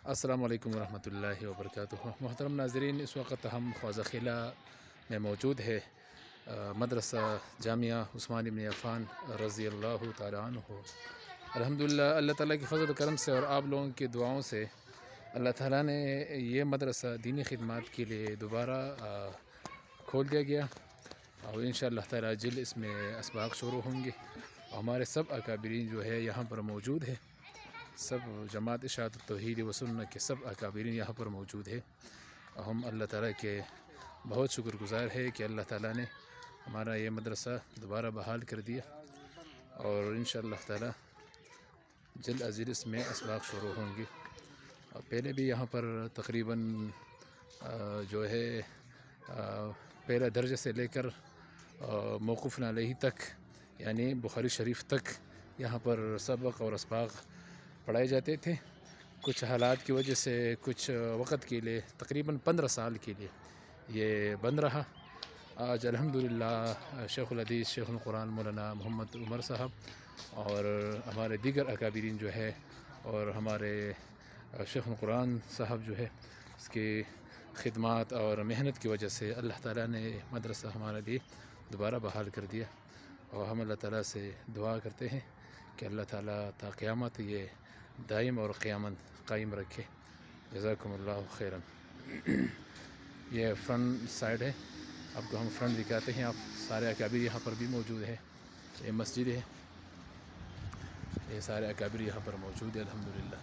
السلام علیکم ورحمۃ اللہ وبرکاتہ۔ محترم ناظرین، اس وقت ہم خوازہ خیلہ میں موجود ہے، مدرسہ جامعہ عثمان بن عفان رضی اللہ تعالیٰ عنہ۔ الحمدللہ اللہ تعالیٰ کی فضل و کرم سے اور آپ لوگوں کی دعاؤں سے اللہ تعالیٰ نے یہ مدرسہ دینی خدمات کے لیے دوبارہ کھول دیا گیا، اور انشاءاللہ تعالیٰ جلد اس میں اسباق شروع ہوں گے۔ ہمارے سب اکابرین جو ہے یہاں پر موجود ہے، سب جماعت اشاعت توحید و سنت کے سب اکابرین یہاں پر موجود ہے۔ ہم اللہ تعالیٰ کے بہت شکر گزار ہے کہ اللہ تعالیٰ نے ہمارا یہ مدرسہ دوبارہ بحال کر دیا، اور انشاءاللہ تعالیٰ جلد از جلد اس میں اسباق شروع ہوں گے۔ اور پہلے بھی یہاں پر تقریباً جو ہے پہلا درجے سے لے کر موقوف علیہ تک، یعنی بخاری شریف تک یہاں پر سبق اور اسباق پڑھائے جاتے تھے۔ کچھ حالات کی وجہ سے کچھ وقت کے لیے تقریباً 15 سال کے لیے یہ بند رہا۔ آج الحمدللہ شیخ الحدیث شیخ القرآن مولانا محمد عمر صاحب اور ہمارے دیگر اکابرین جو ہے، اور ہمارے شیخ القرآن صاحب جو ہے، اس کی خدمات اور محنت کی وجہ سے اللہ تعالیٰ نے مدرسہ ہمارے لیے دوبارہ بحال کر دیا، اور ہم اللہ تعالیٰ سے دعا کرتے ہیں کہ اللہ تعالیٰ تا قیامت یہ دائم اور قیامت قائم رکھے۔ جزاکم اللہ خیراً۔ یہ فرنٹ سائڈ ہے، آپ کو ہم فرنٹ دکھاتے ہیں۔ آپ سارے اکابر یہاں پر بھی موجود ہے، یہ مسجد ہے، یہ سارے اکابر یہاں پر موجود ہے الحمدللہ۔